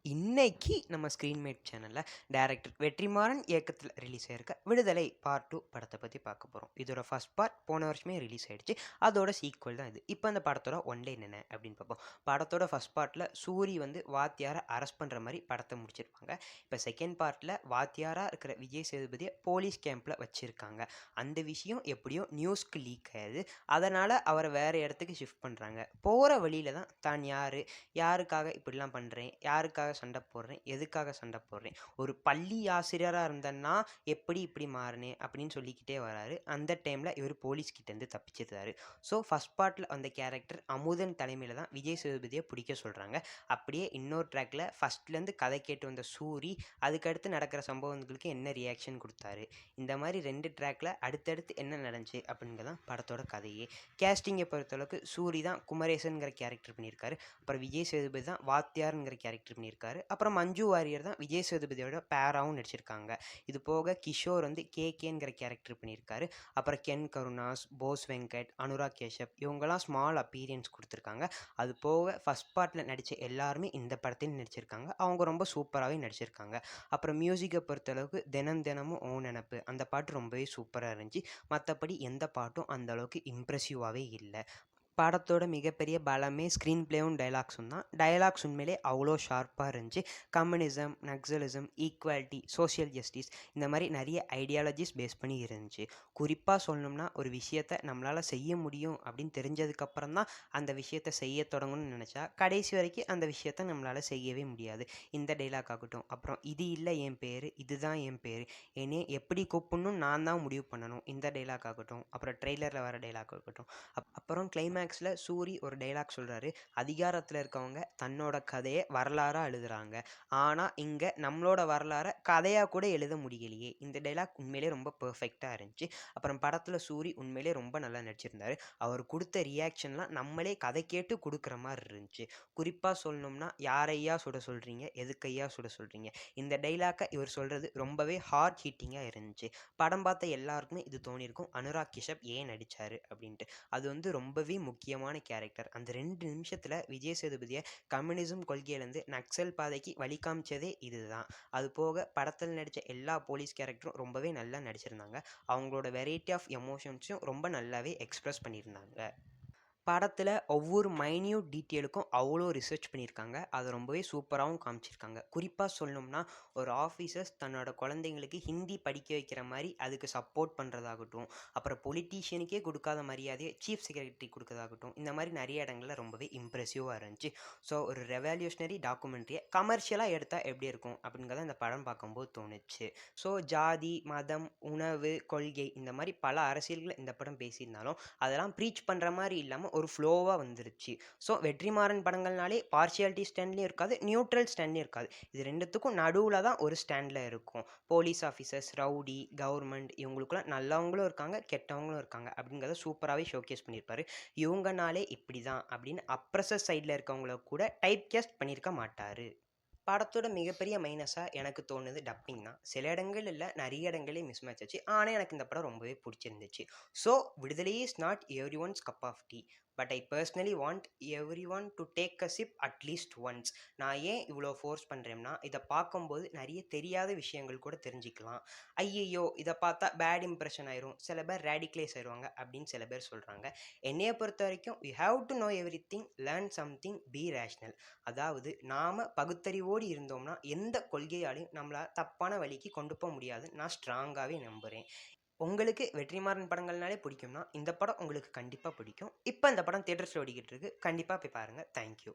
இன்னைக்கு நம்ம ஸ்க்ரீன்மேட் சேனலில் டைரக்டர் வெற்றிமாறன் இயக்கத்தில் ரிலீஸ் ஆயிருக்க விடுதலை பார்ட் 2 படத்தை பற்றி பார்க்க போகிறோம். இதோட ஃபர்ஸ்ட் பார்ட் போன வருஷமே ரிலீஸ் ஆயிடுச்சு. அதோட சீக்வல் தான் இது. இப்போ அந்த படத்தோட ஒன் லைன் என்ன அப்படின்னு பார்ப்போம். படத்தோட ஃபர்ஸ்ட் பார்ட்டில் சூரி வந்து வாத்தியாரை அரெஸ்ட் பண்ணுற மாதிரி படத்தை முடிச்சிருப்பாங்க. இப்போ செகண்ட் பார்ட்டில் வாத்தியாராக இருக்கிற விஜய் சேதுபதியை போலீஸ் கேம்பில் வச்சுருக்காங்க. அந்த விஷயம் எப்படியோ நியூஸ்க்கு லீக் ஆகுது. அதனால் அவரை வேறு இடத்துக்கு ஷிஃப்ட் பண்ணுறாங்க. போகிற வழியில் தான் யார், யாருக்காக இப்படிலாம் பண்ணுறேன், யாருக்காக சண்டை போடுறேன், எதுக்காக சண்டை போடுறேன், ஒரு பள்ளி ஆசிரியராக இருந்தேன்னா எப்படி இப்படி மாறினேன் அப்படின்னு சொல்லிக்கிட்டே வராரு. அந்த டைமில் இவர் போலீஸ்கிட்டேருந்து தப்பிச்சிருந்தாரு. ஸோ ஃபஸ்ட் பார்ட்டில் அந்த கேரக்டர் அமுதன் தலைமையில் தான் விஜய் சேதுபதியை பிடிக்க சொல்கிறாங்க. அப்படியே இன்னொரு ட்ராக்கில் ஃபஸ்ட்லேருந்து கதை கேட்டு வந்த சூரி அதுக்கடுத்து நடக்கிற சம்பவங்களுக்கு என்ன ரியாக்ஷன் கொடுத்தாரு, இந்த மாதிரி 2 ட்ராக்கில் அடுத்தடுத்து என்ன நடந்துச்சு அப்படிங்கிறதான் படத்தோட கதையே. கேஸ்டிங்கை பொறுத்தளவுக்கு சூரி தான் குமரேசன்கிற கேரக்டர் பண்ணியிருக்காரு. அப்புறம் விஜய் சேதுபதி தான் வாத்தியாருங்கிற கேரக்டர் பண்ணியிருக்காரு. அப்புறம் மஞ்சு வாரியர் தான் விஜய் சேதுபதியோட பேராகவும் நடிச்சிருக்காங்க. இது போக கிஷோர் வந்து கேகேங்கிற கேரக்டர் பண்ணியிருக்காரு. அப்புறம் கென் கருணாஸ், போஸ் வெங்கட், அனுராக் கேஷப் இவங்கெல்லாம் ஸ்மால் அப்பீரியன்ஸ் கொடுத்துருக்காங்க. அது போக ஃபஸ்ட் பார்ட்டில் நடித்த எல்லாருமே இந்த படத்தையும் நடிச்சிருக்காங்க. அவங்க ரொம்ப சூப்பராகவே நடிச்சிருக்காங்க. அப்புறம் மியூசிக்கை பொறுத்தளவுக்கு தினம் தினமும் ஓ நினப்பு அந்த பாட்டு ரொம்பவே சூப்பராக இருந்துச்சு. மற்றபடி எந்த பாட்டும் அந்த அளவுக்கு இம்ப்ரெசிவாகவே இல்லை. படத்தோட மிகப்பெரிய பலமே ஸ்க்ரீன் பிளேவும் டைலாக்ஸும் தான். டைலாக்ஸ் உண்மையிலே அவ்வளோ ஷார்ப்பாக இருந்துச்சு. Communism, Naxalism, equality, social justice இந்த மாதிரி நிறைய ஐடியாலஜிஸ் பேஸ் பண்ணி இருந்துச்சு. குறிப்பாக சொல்லணும்னா ஒரு விஷயத்தை நம்மளால் செய்ய முடியும் அப்படின்னு தெரிஞ்சதுக்கப்புறம் தான் அந்த விஷயத்தை செய்ய தொடங்கணும்னு நினச்சா கடைசி வரைக்கும் அந்த விஷயத்தை நம்மளால் செய்யவே முடியாது. இந்த டைலாக் ஆகட்டும், அப்புறம் இது இல்லை என் பேர், இதுதான் என் பேர், என்னை எப்படி கூப்பிடணும் நான் தான் முடிவு பண்ணணும், இந்த டைலாக் ஆகட்டும், அப்புறம் ட்ரெய்லரில் வர டைலாக் ஆகட்டும். அப்புறம் கிளைமேக்ஸில் சூரி ஒரு டைலாக் சொல்கிறாரு, அதிகாரத்தில் இருக்கவங்க தன்னோட கதையை வரலாறாக எழுதுகிறாங்க, ஆனால் இங்கே நம்மளோட வரலாறை கதையாக கூட எழுத முடியலையே. இந்த டைலாக் உண்மையிலே ரொம்ப பர்ஃபெக்டாக இருந்துச்சு. அப்புறம் படத்தில் சூரி உண்மையிலே ரொம்ப நல்லா நடிச்சிருந்தார். அவர் கொடுத்த ரியாக்ஷன்லாம் நம்மளே கதை கேட்டு கொடுக்குற மாதிரி இருந்துச்சு. குறிப்பாக சொல்லணும்னா, யாரையா சுட சொல்கிறீங்க, எதுக்கையா சுட சொல்கிறீங்க, இந்த டைலாக்கை இவர் சொல்கிறது ரொம்பவே ஹார்ட் ஹிட்டிங்காக இருந்துச்சு. படம் பார்த்த எல்லாருக்குமே இது தோணியிருக்கும், அனுராக் கிஷப் ஏன் நடித்தார் அப்படின்ட்டு. அது வந்து ரொம்பவே முக்கியமான கேரக்டர். அந்த 2 நிமிஷத்தில் விஜய் சேதுபதியை கம்யூனிசம் கொள்கையிலேருந்து நக்சல் பாதைக்கு வழி காமிச்சதே இதுதான். அது போக படத்தில் நடித்த எல்லா போலீஸ் கேரக்டரும் ரொம்பவே நல்லா நடிச்சிருந்தாங்க. அவங்களோட வெரைட்டி ஆஃப் எமோஷன்ஸையும் ரொம்ப நல்லாவே எக்ஸ்ப்ரெஸ் பண்ணியிருந்தாங்க. படத்தில் ஒவ்வொரு மைன்யூட் டீட்டெயிலுக்கும் அவ்வளோ ரிசர்ச் பண்ணியிருக்காங்க. அதை ரொம்பவே சூப்பராகவும் காமிச்சிருக்காங்க. குறிப்பாக சொல்லணும்னா, ஒரு ஆஃபீஸர்ஸ் தன்னோட குழந்தைங்களுக்கு ஹிந்தி படிக்க வைக்கிற மாதிரி அதுக்கு சப்போர்ட் பண்ணுறதாகட்டும், அப்புறம் பொலிட்டீஷியனுக்கே கொடுக்காத மரியாதையை சீஃப் செக்ரட்டரி கொடுக்கறதாகட்டும், இந்த மாதிரி நிறைய இடங்களில் ரொம்பவே இம்ப்ரெசிவாக இருந்துச்சு. ஸோ ஒரு ரெவல்யூஷனரி டாக்குமெண்ட்ரியை கமர்ஷியலாக எடுத்தால் எப்படி இருக்கும் அப்படிங்கிறத இந்த படம் பார்க்கும்போது தோணுச்சு. ஸோ ஜாதி, மதம், உணவு, கொள்கை இந்த மாதிரி பல அரசியல்களை இந்த படம் பேசியிருந்தாலும் அதெல்லாம் ப்ரீச் பண்ணுற மாதிரி இல்லாமல் ஒரு ஃப்ளோவாக வந்துருச்சு. ஸோ வெற்றிமாறன் படங்கள்னாலே பார்ஷியாலிட்டி ஸ்டாண்ட்லேயும் இருக்காது, நியூட்ரல் ஸ்டாண்ட்லேயும் இருக்காது. இது 2த்துக்கும் நடுவில் தான் ஒரு ஸ்டாண்டில் இருக்கும். போலீஸ் ஆஃபீஸர்ஸ், ரவுடி, கவர்மெண்ட் இவங்களுக்குலாம் நல்லவங்களும் இருக்காங்க, கெட்டவங்களும் இருக்காங்க அப்படிங்கிறத சூப்பராகவே ஷோகேஸ் பண்ணியிருப்பாரு. இவங்கனாலே இப்படி தான் அப்படின்னு அப்ரஸர் சைடில் இருக்கவங்கள கூட டைப் கேஸ்ட் பண்ணியிருக்க மாட்டார். படத்தோட மிகப்பெரிய மைனஸாக எனக்கு தோணுது டப்பிங் தான். சில இடங்கள் இல்லை, நிறைய இடங்களே மிஸ் மேட்ச் ஆச்சு. ஆனால் எனக்கு இந்த படம் ரொம்பவே பிடிச்சிருந்துச்சு. So Viduthalai is not everyone's cup of tea, but I personally want everyone to take a sip at least once. நான் ஏன் இவ்வளோ ஃபோர்ஸ் பண்ணுறேன்னா, இதை பார்க்கும்போது நிறைய தெரியாத விஷயங்கள் கூட தெரிஞ்சுக்கலாம். ஐயையோ இதை பார்த்தா பேட் இம்ப்ரெஷன் ஆயிரும், சில பேர் ரேடிக்கலைஸ் ஆயிடுவாங்க அப்படின்னு சில பேர் சொல்கிறாங்க. என்னையை பொறுத்த வரைக்கும் you have to know every thing, learn something, B rational. அதாவது நாம் பகுத்தறிவோடு இருந்தோம்னா எந்த கொள்கையாலையும் நம்மளால் தப்பான வழிக்கு கொண்டு போக முடியாதுன்னு நான் ஸ்ட்ராங்காகவே நம்புகிறேன். உங்களுக்கு வெற்றிமாறன் படங்கள்னாலே பிடிக்கும்னா இந்த படம் உங்களுக்கு கண்டிப்பாக பிடிக்கும். இப்போ இந்த படம் தியேட்டர்ஸில் ஓடிக்கிட்டு இருக்கு, கண்டிப்பாக போய் பாருங்கள். தேங்க்யூ.